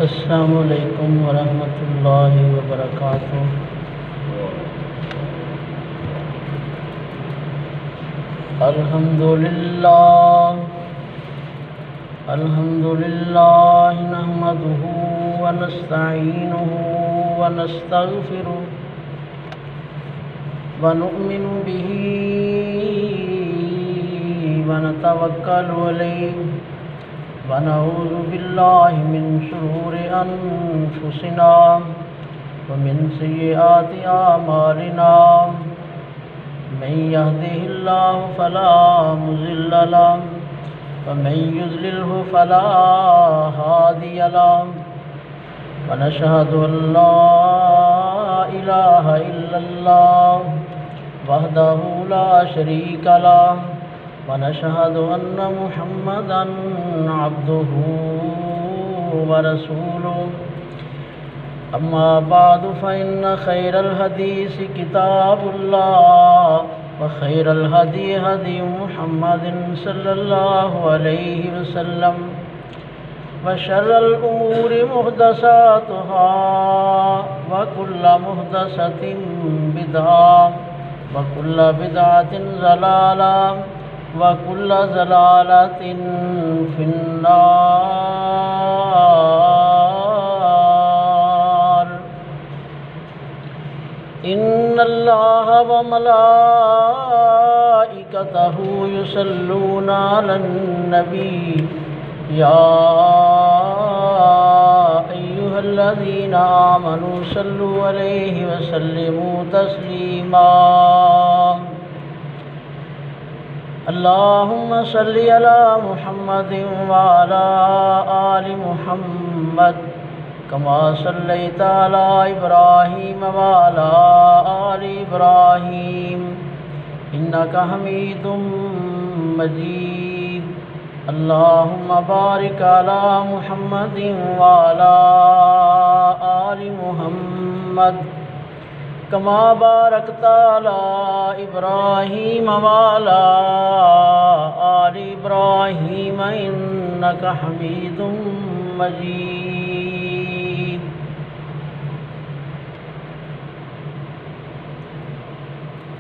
السلام علیکم ورحمۃ اللہ وبرکاتہ۔ الحمد للہ نحمدہ ونستعینہ ونستغفرہ ونؤمن بہ ونتوکل علیہ ونعوذ باللہ من شرور انفسنا ومن سیئات اعمالنا من يهده الله فلا مضل له ومن يضلل فلا هادي له ونشهد ان لا اله الا الله وحده لا شريك له ونشهد ان محمدا عبده ورسوله اما بعد فان خير الحديث كتاب الله وخير الهدي هدي محمد صلى الله عليه وسلم وشر الامور محدثاتها وكل محدثة بدعة وكل بدعة ضلالة وكل ضلالة في النار۔ ان اللہ وملائکتہ یصلون علی النبی یا ایھا الذین آمنوا صلوا علیہ وسلموا تسلیما۔ اللہم صل علی محمد وعلی آل محمد کما صلیت علی ابراہیم وعلی آل ابراہیم انک حمید مجید۔ اللہم بارک علی محمد وعلی آل محمد کما بارکت علی ابراہیم وعلی آل ابراہیم انک حمید مجید۔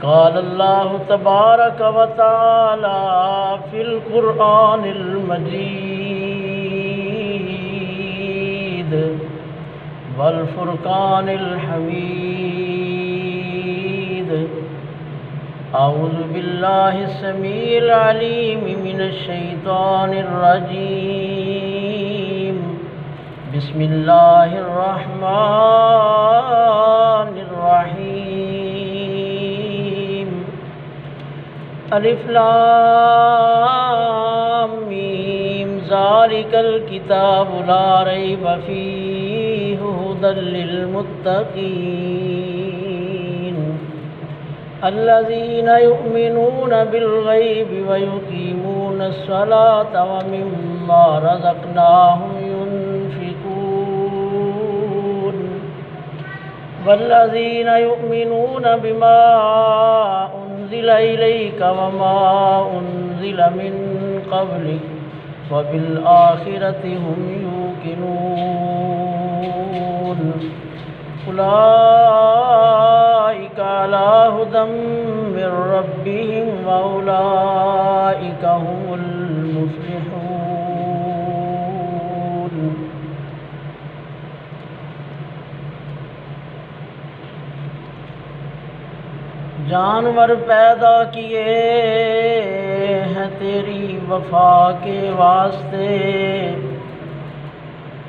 قال اللہ تبارک و تعالی فی القرآن المجید والفرقان الحمید۔ اعوذ باللہ السمیع العلیم من الشیطان الرجیم بسم اللہ الرحمن الرحیم۔ الف لام میم ذالک الکتاب لا ریب فیہ ھدی للمتقین الذین یؤمنون بالغیب ویقیمون الصلاة ومما رزقناہم ينفقون والذین یؤمنون بما انزل الیک وما انزل من قبلک وبالآخرة هم يوقنون اولئک علی ھدی من ربهم واولئک هم المفلحون۔ جانور پیدا کیے ہیں تیری وفا کے واسطے،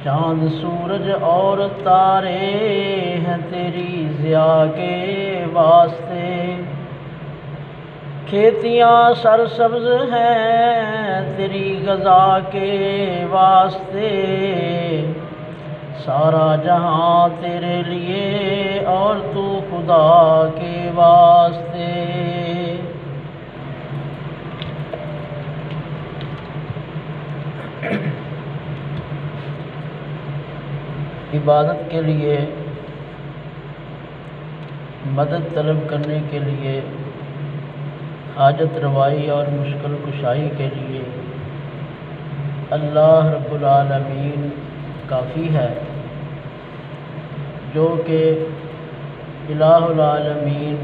چاند سورج اور تارے ہیں تیری ضیاء کے واسطے، کھیتیاں سرسبز ہیں تیری غذا کے واسطے، سارا جہاں تیرے لیے اور تو خدا کے واسطے۔ عبادت کے لیے، مدد طلب کرنے کے لیے، حاجت روائی اور مشکل کشائی کے لیے اللہ رب العالمین کافی ہے، جو کہ الہ العالمین،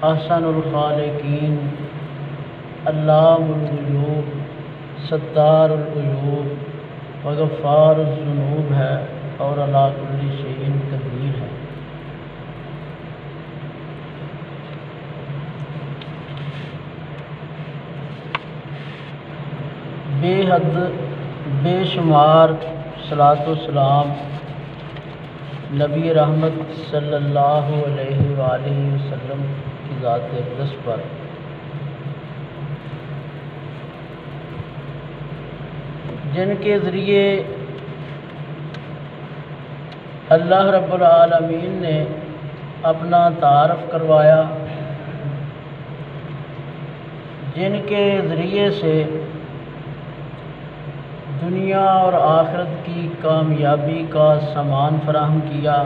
احسن الخالقین، علام الغیوب، ستار العیوب وغفار الذنوب ہے اور علی کل شیء قدیر ہے۔ بے حد بے شمار صلاۃ و سلام نبی رحمت صلی اللہ علیہ وآلہ وسلم کی ذات اقدس پر، جن کے ذریعے اللہ رب العالمین نے اپنا تعارف کروایا، جن کے ذریعے سے دنیا اور آخرت کی کامیابی کا سامان فراہم کیا،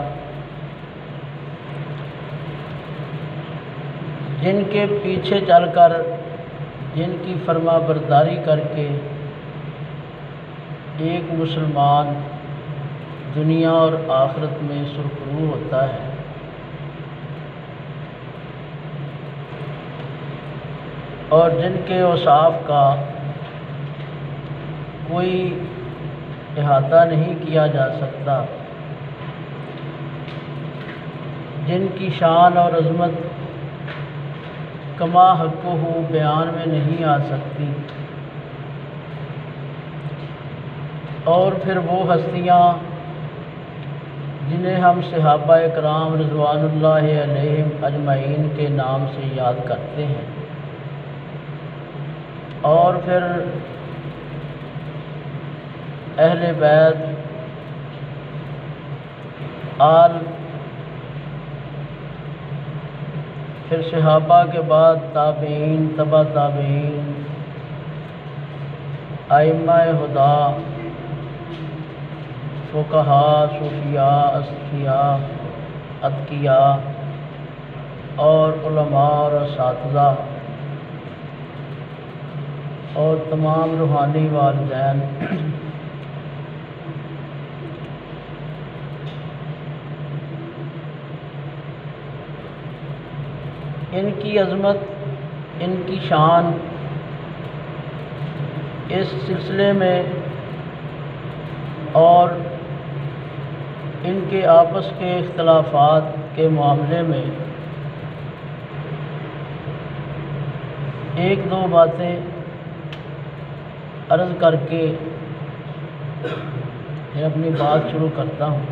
جن کے پیچھے چل کر، جن کی فرما برداری کر کے ایک مسلمان دنیا اور آخرت میں سرخرو ہوتا ہے، اور جن کے اوصاف کا کوئی احاطہ نہیں کیا جا سکتا، جن کی شان اور عظمت کما حقہ بیان میں نہیں آ سکتی، اور پھر وہ ہستیاں جنہیں ہم صحابہ کرام رضوان اللہ علیہم اجمعین کے نام سے یاد کرتے ہیں، اور پھر اہل بیت، آل، پھر صحابہ کے بعد تابعین، تبع تابعین، ائمہ ہدی، فقہاء، صوفیاء، اصفیاء، اتقیاء، اور علماء اور اساتذہ، اور تمام روحانی والدین، ان کی عظمت، ان کی شان اس سلسلے میں اور ان کے آپس کے اختلافات کے معاملے میں ایک دو باتیں عرض کر کے میں اپنی بات شروع کرتا ہوں۔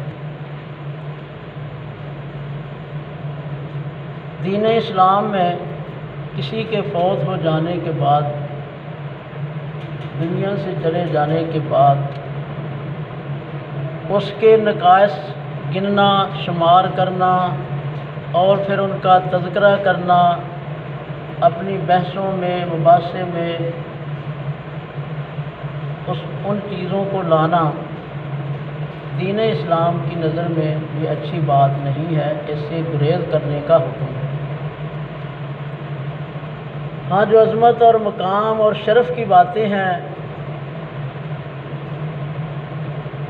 دین اسلام میں کسی کے فوت ہو جانے کے بعد، دنیا سے چلے جانے کے بعد، اس کے نقائص گننا، شمار کرنا اور پھر ان کا تذکرہ کرنا، اپنی بحثوں میں، مباحثے میں ان چیزوں کو لانا دین اسلام کی نظر میں یہ اچھی بات نہیں ہے، اس سے گریز کرنے کا حکم ہے۔ ہاں، جو عظمت اور مقام اور شرف کی باتیں ہیں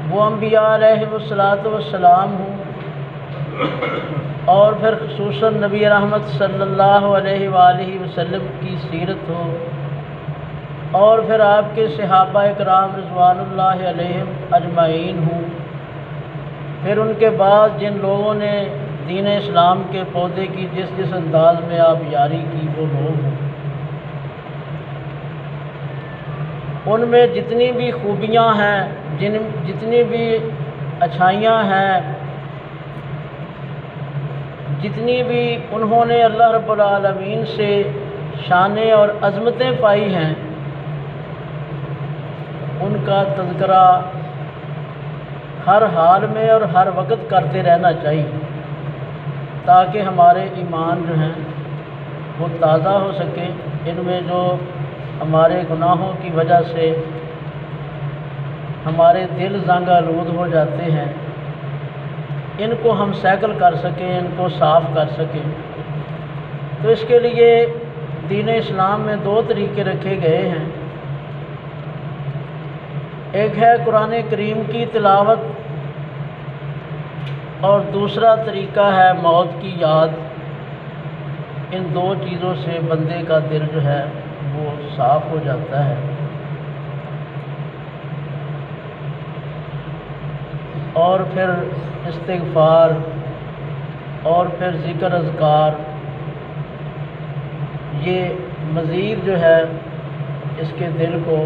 وہ انبیاء علیہ السلام ہوں، اور پھر خصوصاً نبی رحمت صلی اللہ علیہ وآلہ وسلم کی سیرت ہو، اور پھر آپ کے صحابہ کرام رضوان اللہ علیہم اجمعین ہوں، پھر ان کے بعد جن لوگوں نے دین اسلام کے پودے کی جس انداز میں آپ یاری کی وہ لوگ ہوں، ان میں جتنی بھی خوبیاں ہیں، جتنی بھی اچھائیاں ہیں، جتنی بھی انہوں نے اللہ رب العالمین سے شانیں اور عظمتیں پائی ہیں، ان کا تذکرہ ہر حال میں اور ہر وقت کرتے رہنا چاہیے، تاکہ ہمارے ایمان جو ہیں وہ تازہ ہو سکے۔ ان میں جو ہمارے گناہوں کی وجہ سے ہمارے دل زنگ آلود ہو جاتے ہیں، ان کو ہم سیکل کر سکیں، ان کو صاف کر سکیں۔ تو اس کے لیے دین اسلام میں دو طریقے رکھے گئے ہیں۔ ایک ہے قرآن کریم کی تلاوت اور دوسرا طریقہ ہے موت کی یاد۔ ان دو چیزوں سے بندے کا دل جو ہے وہ صاف ہو جاتا ہے، اور پھر استغفار اور پھر ذکر اذکار، یہ مزید جو ہے اس کے دل کو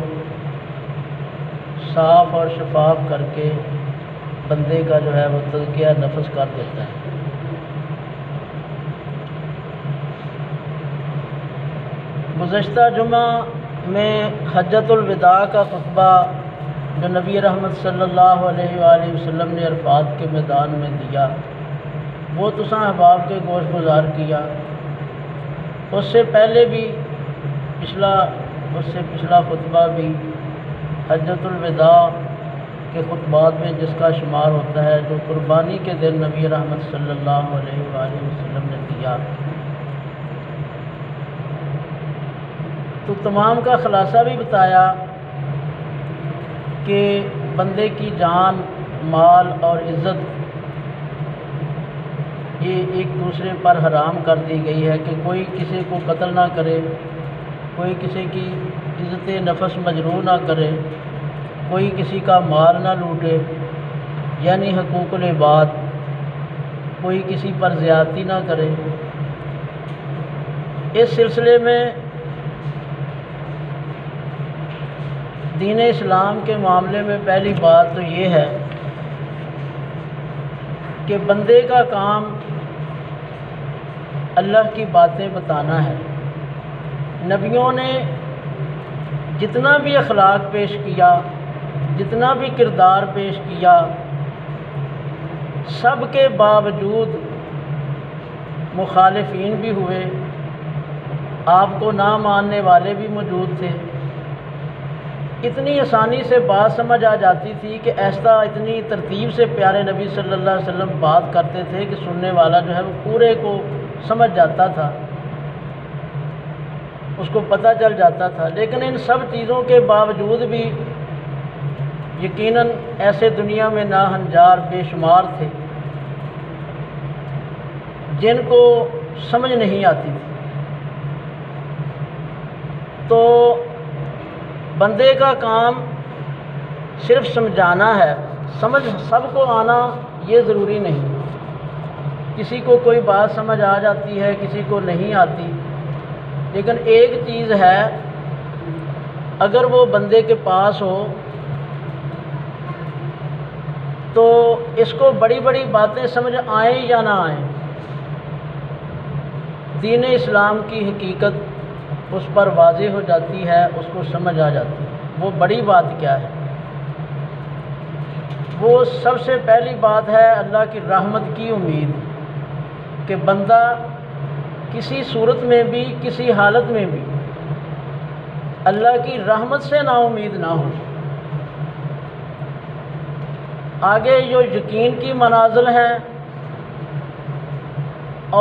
صاف اور شفاف کر کے بندے کا جو ہے وہ تزکیہ نفس کر دیتا ہے۔ گزشتہ جمعہ میں حجۃ الوداع کا خطبہ جو نبی رحمت صلی اللہ علیہ وآلہ وسلم نے عرفات کے میدان میں دیا، وہ تساں احباب کے گوش گزار کیا۔ اس سے پہلے بھی پچھلا خطبہ بھی حجۃ الوداع کے خطبات میں جس کا شمار ہوتا ہے، جو قربانی کے دن نبی رحمت صلی اللہ علیہ وآلہ وسلم نے دیا، تو تمام کا خلاصہ بھی بتایا کہ بندے کی جان، مال اور عزت یہ ایک دوسرے پر حرام کر دی گئی ہے کہ کوئی کسی کو قتل نہ کرے، کوئی کسی کی عزت نفس مجروح نہ کرے، کوئی کسی کا مال نہ لوٹے، یعنی حقوق العباد، کوئی کسی پر زیادتی نہ کرے۔ اس سلسلے میں دین اسلام کے معاملے میں پہلی بات تو یہ ہے کہ بندے کا کام اللہ کی باتیں بتانا ہے۔ نبیوں نے جتنا بھی اخلاق پیش کیا، جتنا بھی کردار پیش کیا، سب کے باوجود مخالفین بھی ہوئے، آپ کو نہ ماننے والے بھی موجود تھے۔ اتنی آسانی سے بات سمجھ آ جاتی تھی کہ ایسا اتنی ترتیب سے پیارے نبی صلی اللہ علیہ وسلم بات کرتے تھے کہ سننے والا جو ہے وہ پورے کو سمجھ جاتا تھا، اس کو پتہ چل جاتا تھا۔ لیکن ان سب چیزوں کے باوجود بھی یقیناً ایسے دنیا میں ناہنجار بے شمار تھے جن کو سمجھ نہیں آتی تھی۔ تو بندے کا کام صرف سمجھانا ہے، سمجھ سب کو آنا یہ ضروری نہیں۔ کسی کو کوئی بات سمجھ آ جاتی ہے، کسی کو نہیں آتی، لیکن ایک چیز ہے، اگر وہ بندے کے پاس ہو تو اس کو بڑی بڑی باتیں سمجھ آئیں یا نہ آئیں، دین اسلام کی حقیقت اس پر واضح ہو جاتی ہے، اس کو سمجھ آ جاتی ہے۔ وہ بڑی بات کیا ہے؟ وہ سب سے پہلی بات ہے اللہ کی رحمت کی امید، کہ بندہ کسی صورت میں بھی، کسی حالت میں بھی اللہ کی رحمت سے نا امید نہ ہو۔ آگے جو یقین کی منازل ہیں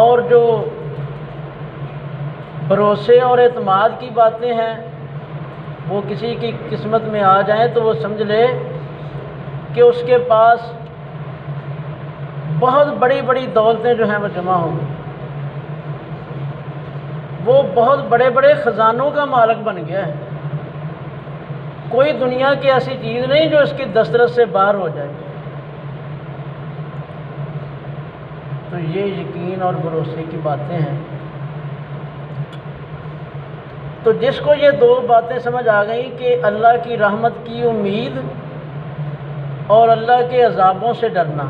اور جو بھروسے اور اعتماد کی باتیں ہیں، وہ کسی کی قسمت میں آ جائیں تو وہ سمجھ لے کہ اس کے پاس بہت بڑی بڑی دولتیں جو ہیں وہ جمع ہوں گی، وہ بہت بڑے بڑے خزانوں کا مالک بن گیا ہے۔ کوئی دنیا کی ایسی چیز نہیں جو اس کی دسترس سے باہر ہو جائے۔ تو یہ یقین اور بھروسے کی باتیں ہیں۔ تو جس کو یہ دو باتیں سمجھ آ گئیں کہ اللہ کی رحمت کی امید اور اللہ کے عذابوں سے ڈرنا،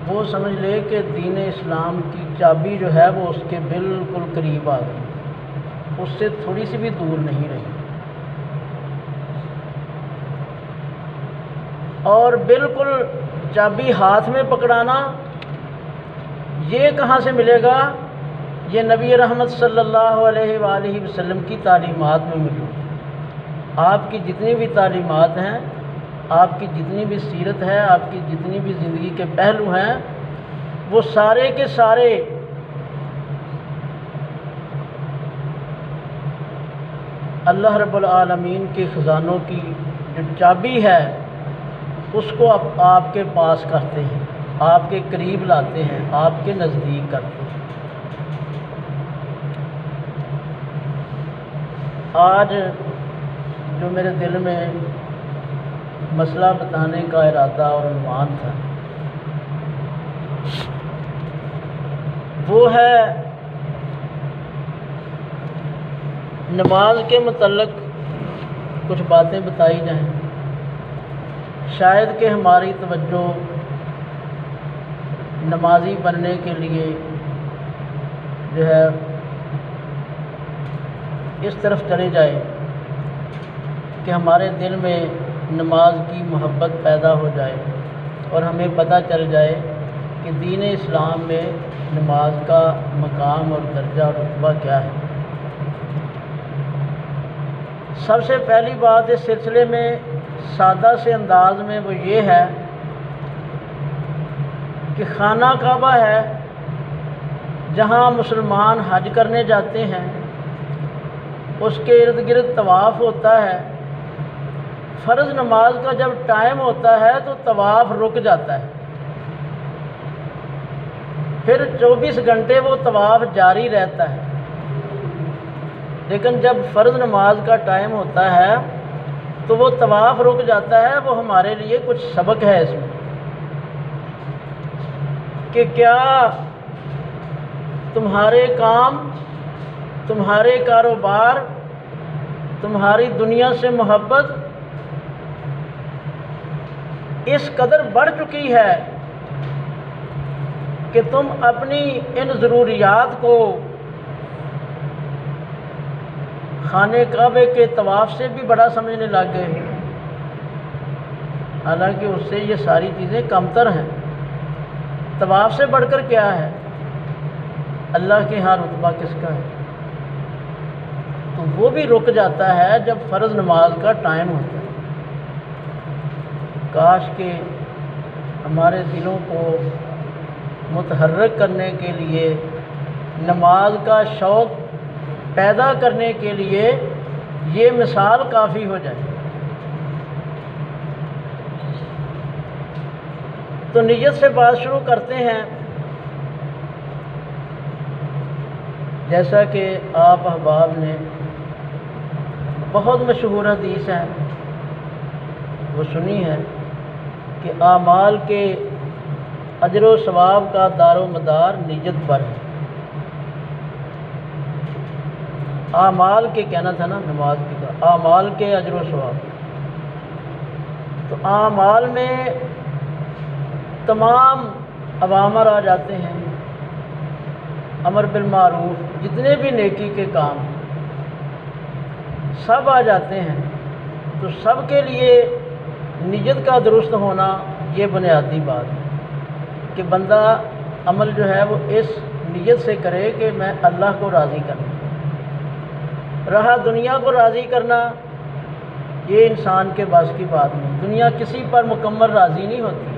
وہ سمجھ لے کہ دین اسلام کی چابی جو ہے وہ اس کے بالکل قریب آ گئی، اس سے تھوڑی سی بھی دور نہیں رہی۔ اور بالکل چابی ہاتھ میں پکڑانا، یہ کہاں سے ملے گا؟ یہ نبی رحمت صلی اللہ علیہ وآلہ وسلم کی تعلیمات میں موجود ہے۔ آپ کی جتنی بھی تعلیمات ہیں، آپ کی جتنی بھی سیرت ہے، آپ کی جتنی بھی زندگی کے پہلو ہیں، وہ سارے کے سارے اللہ رب العالمین کے خزانوں کی جو چابی ہے اس کو آپ کے پاس کرتے ہیں، آپ کے قریب لاتے ہیں، آپ کے نزدیک کرتے ہیں۔ آج جو میرے دل میں مسئلہ بتانے کا ارادہ اور عنوان تھا وہ ہے نماز کے متعلق کچھ باتیں بتائی جائیں، شاید کہ ہماری توجہ نمازی بننے کے لیے جو ہے اس طرف چلے جائے کہ ہمارے دل میں نماز کی محبت پیدا ہو جائے اور ہمیں پتہ چل جائے کہ دین اسلام میں نماز کا مقام اور درجہ اور رتبہ کیا ہے۔ سب سے پہلی بات اس سلسلے میں سادہ سے انداز میں وہ یہ ہے کہ خانہ کعبہ ہے جہاں مسلمان حج کرنے جاتے ہیں، اس کے ارد گرد طواف ہوتا ہے۔ فرض نماز کا جب ٹائم ہوتا ہے تو طواف رک جاتا ہے، پھر 24 گھنٹے وہ طواف جاری رہتا ہے، لیکن جب فرض نماز کا ٹائم ہوتا ہے تو وہ طواف رک جاتا ہے۔ وہ ہمارے لیے کچھ سبق ہے اس میں کہ کیا تمہارے کام، تمہارے کاروبار، تمہاری دنیا سے محبت اس قدر بڑھ چکی ہے کہ تم اپنی ان ضروریات کو خانے کعبے کے طواف سے بھی بڑا سمجھنے لگ گئے، حالانکہ اس سے یہ ساری چیزیں کمتر ہیں۔ طواف سے بڑھ کر کیا ہے؟ اللہ کے ہاں رتبہ کس کا ہے؟ تو وہ بھی رک جاتا ہے جب فرض نماز کا ٹائم ہوتا ہے۔ کاش کہ ہمارے دلوں کو متحرک کرنے کے لیے، نماز کا شوق پیدا کرنے کے لیے یہ مثال کافی ہو جائے۔ تو نیت سے بات شروع کرتے ہیں۔ جیسا کہ آپ احباب نے بہت مشہور حدیث ہے وہ سنی ہے کہ اعمال کے اجر و ثواب کا دار و مدار نیت پر ہے۔ اعمال کے کہنا تھا نا، نماز کی کا اعمال کے اجر و ثواب، تو اعمال میں تمام اوامر آ جاتے ہیں، امر بالمعروف، جتنے بھی نیکی کے کام سب آ جاتے ہیں۔ تو سب کے لیے نیت کا درست ہونا یہ بنیادی بات ہے کہ بندہ عمل جو ہے وہ اس نیت سے کرے کہ میں اللہ کو راضی کرنا۔ رہا دنیا کو راضی کرنا، یہ انسان کے بس کی بات نہیں، دنیا کسی پر مکمل راضی نہیں ہوتی۔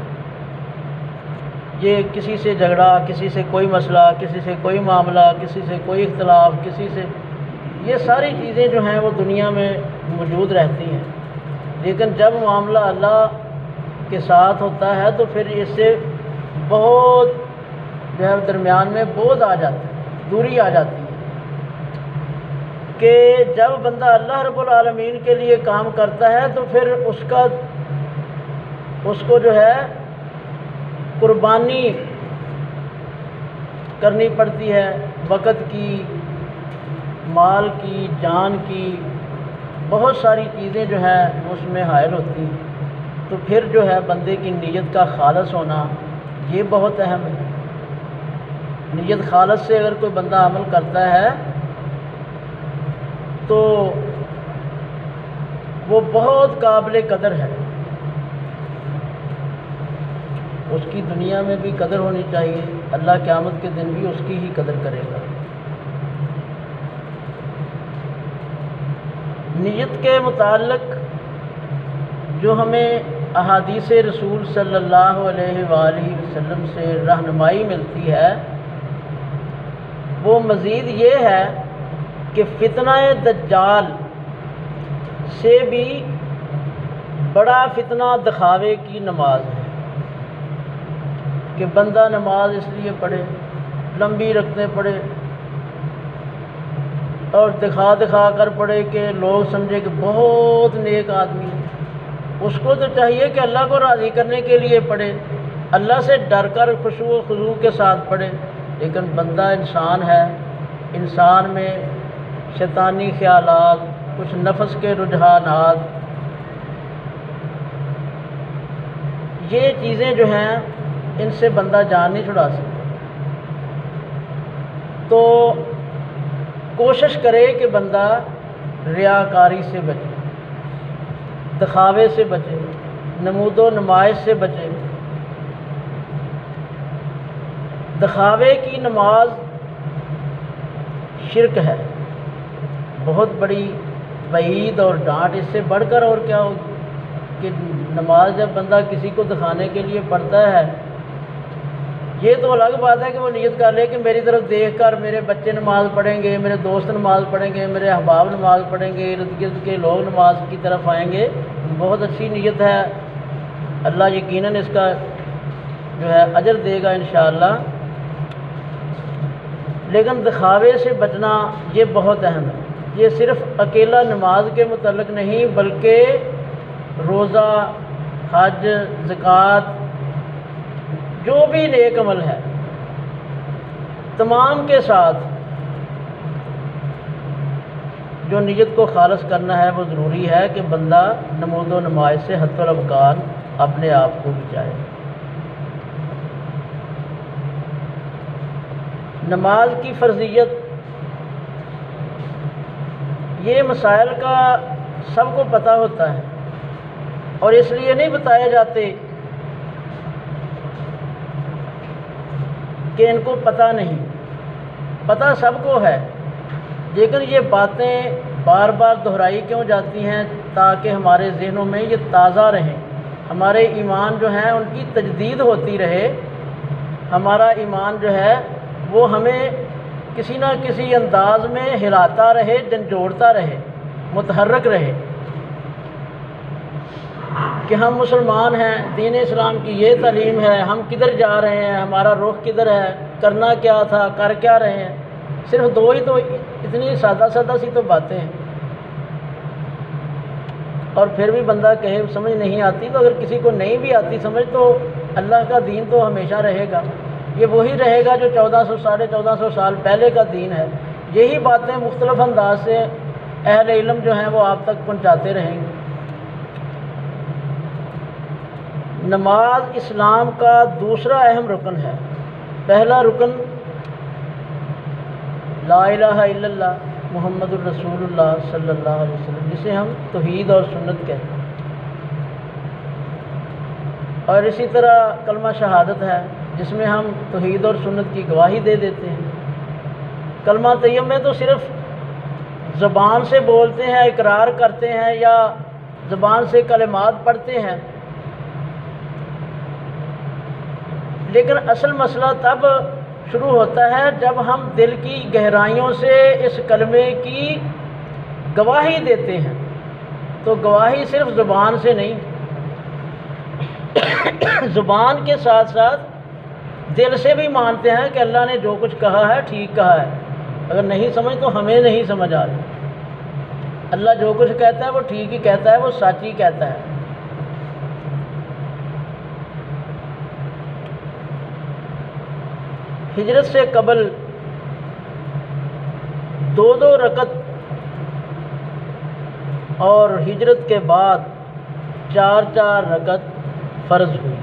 یہ کسی سے جھگڑا، کسی سے کوئی مسئلہ، کسی سے کوئی معاملہ، کسی سے کوئی اختلاف، کسی سے، یہ ساری چیزیں جو ہیں وہ دنیا میں موجود رہتی ہیں، لیکن جب معاملہ اللہ کے ساتھ ہوتا ہے تو پھر اس سے بہت جو ہے درمیان میں بوجھ آ جاتا ہے، دوری آ جاتی ہے کہ جب بندہ اللہ رب العالمین کے لیے کام کرتا ہے تو پھر اس کو جو ہے قربانی کرنی پڑتی ہے، وقت کی، مال کی، جان کی، بہت ساری چیزیں جو ہیں اس میں حائل ہوتی ہیں۔ تو پھر جو ہے بندے کی نیت کا خالص ہونا یہ بہت اہم ہے۔ نیت خالص سے اگر کوئی بندہ عمل کرتا ہے تو وہ بہت قابل قدر ہے، اس کی دنیا میں بھی قدر ہونی چاہیے، اللہ قیامت کے دن بھی اس کی ہی قدر کرے گا۔ نیت کے متعلق جو ہمیں احادیث رسول صلی اللہ علیہ وآلہ وسلم سے رہنمائی ملتی ہے وہ مزید یہ ہے کہ فتنہ دجال سے بھی بڑا فتنہ دکھاوے کی نماز ہے کہ بندہ نماز اس لیے پڑھے، لمبی رکھتے پڑھے اور دکھا دکھا کر پڑھے کہ لوگ سمجھے کہ بہت نیک آدمی ہے۔ اس کو تو چاہیے کہ اللہ کو راضی کرنے کے لیے پڑھے، اللہ سے ڈر کر خشوع و خضوع کے ساتھ پڑھے، لیکن بندہ انسان ہے، انسان میں شیطانی خیالات، کچھ نفس کے رجحانات، یہ چیزیں جو ہیں ان سے بندہ جان نہیں چھڑا سکتا۔ تو کوشش کرے کہ بندہ ریاکاری سے بچے، دکھاوے سے بچے، نمود و نمائش سے بچے۔ دکھاوے کی نماز شرک ہے، بہت بڑی وعید اور ڈانٹ، اس سے بڑھ کر اور کیا ہوگی کہ نماز جب بندہ کسی کو دکھانے کے لیے پڑھتا ہے، یہ تو الگ بات ہے کہ وہ نیت کر لے کہ میری طرف دیکھ کر میرے بچے نماز پڑھیں گے، میرے دوست نماز پڑھیں گے، میرے احباب نماز پڑھیں گے، ارد گرد کے لوگ نماز کی طرف آئیں گے، بہت اچھی نیت ہے، اللہ یقیناً اس کا جو ہے اجر دے گا انشاءاللہ۔ لیکن دکھاوے سے بچنا یہ بہت اہم ہے۔ یہ صرف اکیلا نماز کے متعلق نہیں بلکہ روزہ، حج، زکوٰۃ، جو بھی نیک عمل ہے تمام کے ساتھ جو نیت کو خالص کرنا ہے وہ ضروری ہے کہ بندہ نمود و نمائش سے حتی الامکان اپنے آپ کو بچائے۔ نماز کی فرضیت، یہ مسائل کا سب کو پتہ ہوتا ہے اور اس لیے نہیں بتائے جاتے کہ ان کو پتہ نہیں، پتہ سب کو ہے، لیکن یہ باتیں بار بار دہرائی کیوں جاتی ہیں؟ تاکہ ہمارے ذہنوں میں یہ تازہ رہیں، ہمارے ایمان جو ہیں ان کی تجدید ہوتی رہے، ہمارا ایمان جو ہے وہ ہمیں کسی نہ کسی انداز میں ہلاتا رہے، جھنجھوڑتا رہے، متحرک رہے کہ ہم مسلمان ہیں، دین اسلام کی یہ تعلیم ہے، ہم کدھر جا رہے ہیں، ہمارا رخ کدھر ہے، کرنا کیا تھا، کر کیا رہے ہیں۔ صرف دو ہی تو اتنی سادہ سادہ سی تو باتیں ہیں، اور پھر بھی بندہ کہے سمجھ نہیں آتی، تو اگر کسی کو نہیں بھی آتی سمجھ تو اللہ کا دین تو ہمیشہ رہے گا، یہ وہی رہے گا جو 1400 ساڑھے 1400 سال پہلے کا دین ہے، یہی باتیں مختلف انداز سے اہل علم جو ہیں وہ آپ تک پہنچاتے رہیں گے۔ نماز اسلام کا دوسرا اہم رکن ہے۔ پہلا رکن لا الہ الا اللہ محمد الرسول اللہ صلی اللہ علیہ وسلم، جسے ہم توحید اور سنت کہتے ہیں، اور اسی طرح کلمہ شہادت ہے جس میں ہم توحید اور سنت کی گواہی دے دیتے ہیں۔ کلمہ طیب میں تو صرف زبان سے بولتے ہیں، اقرار کرتے ہیں یا زبان سے کلمات پڑھتے ہیں، لیکن اصل مسئلہ تب شروع ہوتا ہے جب ہم دل کی گہرائیوں سے اس کلمے کی گواہی دیتے ہیں۔ تو گواہی صرف زبان سے نہیں، زبان کے ساتھ ساتھ دل سے بھی مانتے ہیں کہ اللہ نے جو کچھ کہا ہے ٹھیک کہا ہے، اگر نہیں سمجھ تو ہمیں نہیں سمجھ آ رہی، اللہ جو کچھ کہتا ہے وہ ٹھیک ہی کہتا ہے، وہ سچ ہی کہتا ہے۔ ہجرت سے قبل 2 رکعت اور ہجرت کے بعد 4 رکعت فرض ہوئی،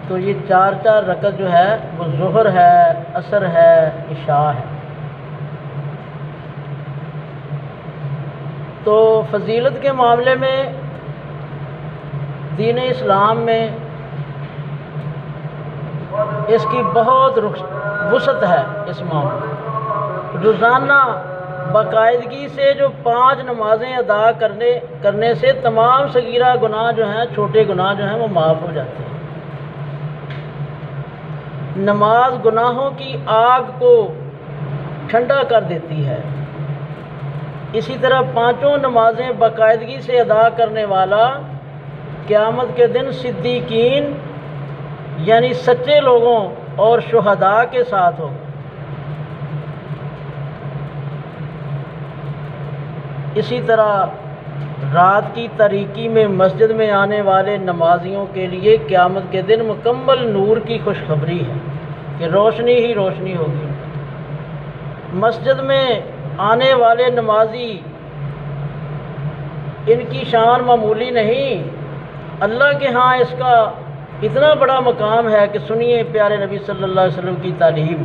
تو یہ 4 رکعت جو ہے وہ ظہر ہے، عصر ہے، عشاء ہے۔ تو فضیلت کے معاملے میں دین اسلام میں اس کی بہت وسعت ہے۔ اس معاملے روزانہ باقاعدگی سے جو 5 نمازیں ادا کرنے سے تمام صغیرہ گناہ جو ہیں، چھوٹے گناہ جو ہیں وہ معاف ہو جاتے ہیں۔ نماز گناہوں کی آگ کو ٹھنڈا کر دیتی ہے، اسی طرح پانچوں نمازیں باقاعدگی سے ادا کرنے والا قیامت کے دن صدیقین یعنی سچے لوگوں اور شہداء کے ساتھ ہو۔ اسی طرح رات کی تاریکی میں مسجد میں آنے والے نمازیوں کے لیے قیامت کے دن مکمل نور کی خوشخبری ہے کہ روشنی ہی روشنی ہوگی۔ مسجد میں آنے والے نمازی ان کی شان معمولی نہیں، اللہ کے ہاں اس کا اتنا بڑا مقام ہے کہ سنیے پیارے نبی صلی اللہ علیہ وسلم کی تعلیم۔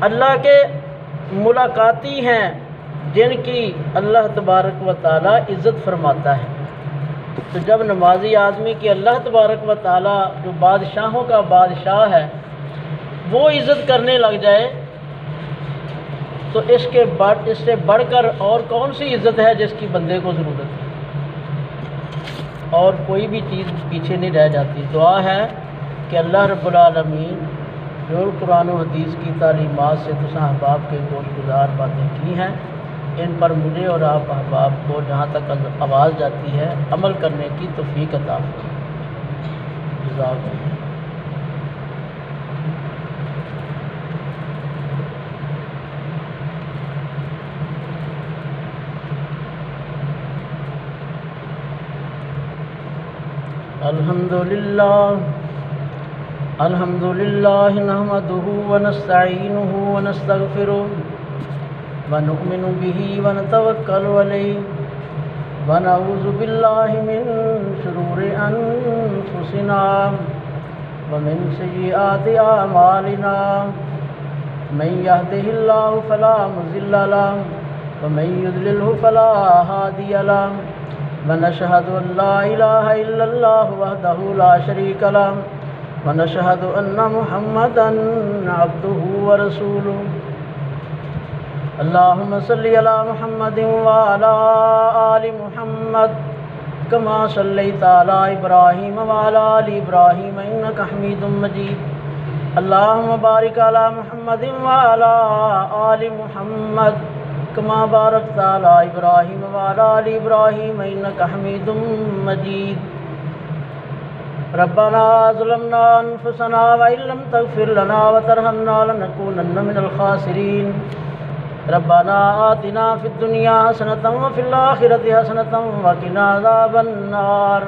اللہ کے ملاقاتی ہیں جن کی اللہ تبارک و تعالی عزت فرماتا ہے۔ تو جب نمازی آدمی کی اللہ تبارک و تعالی جو بادشاہوں کا بادشاہ ہے وہ عزت کرنے لگ جائے تو اس سے بڑھ کر اور کون سی عزت ہے جس کی بندے کو ضرورت ہے، اور کوئی بھی چیز پیچھے نہیں رہ جاتی۔ دعا ہے کہ اللہ رب العالمین جو قرآن و حدیث کی تعلیمات سے تساں احباب کے گوش گزار باتیں کی ہیں ان پر مجھے اور آپ احباب کو جہاں تک آواز جاتی ہے عمل کرنے کی توفیق عطا فرمائے۔ جزاک اللہ۔ الحمد للہ نحمده ونستعینه ونستغفره ونؤمن به ونتوکل علیہ ونعوذ باللہ من شرور انفسنا ومن سیئات اعمالنا من يهده الله فلا مضل له ومن يضلله فلا هادي له ونشهد أن لا إله إلا الله وحده لا شريك له ونشهد أن محمدا عبده ورسوله اللهم صل على محمد وعلى آل محمد كما صليت على إبراهيم وعلى آل إبراهيم إنك حميد مجيد اللهم بارك على محمد وعلى آل محمد كما باركت على إبراهيم وعلى آل إبراهيم إنك حميد مجيد ربنا ظلمنا أنفسنا وإن لم تغفر لنا وترحمنا لنكونن من الخاسرين ربنا آتنا في الدنيا حسنة وفي الآخرة حسنة وقنا عذاب النار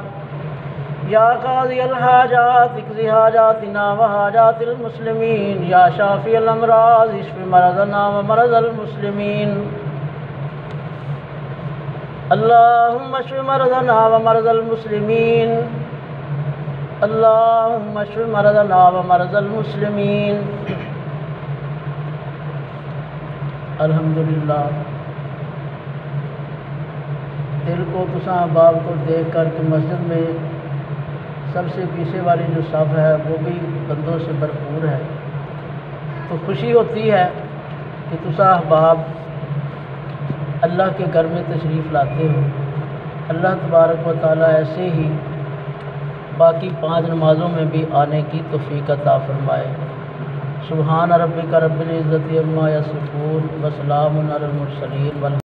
یا قاضی الحاجات اقضی حاجاتنا وحاجات المسلمین یا شافی الامراض اشف مرضنا ومرض المسلمین اللہم اشف مرضنا ومرض المسلمین اللہم اشف مرضنا ومرض المسلمین۔ الحمدللہ دل کو تساں احباب کو دیکھ کر کہ مسجد میں سب سے پیچھے والی جو صف ہے وہ بھی بندوں سے بھرپور ہے تو خوشی ہوتی ہے کہ تساں احباب اللہ کے گھر میں تشریف لاتے ہو۔ اللہ تبارک و تعالی ایسے ہی باقی 5 نمازوں میں بھی آنے کی توفیق عطا فرمائے۔ سبحان ربک رب العزت عما یصفون وسلام علی المرسلین۔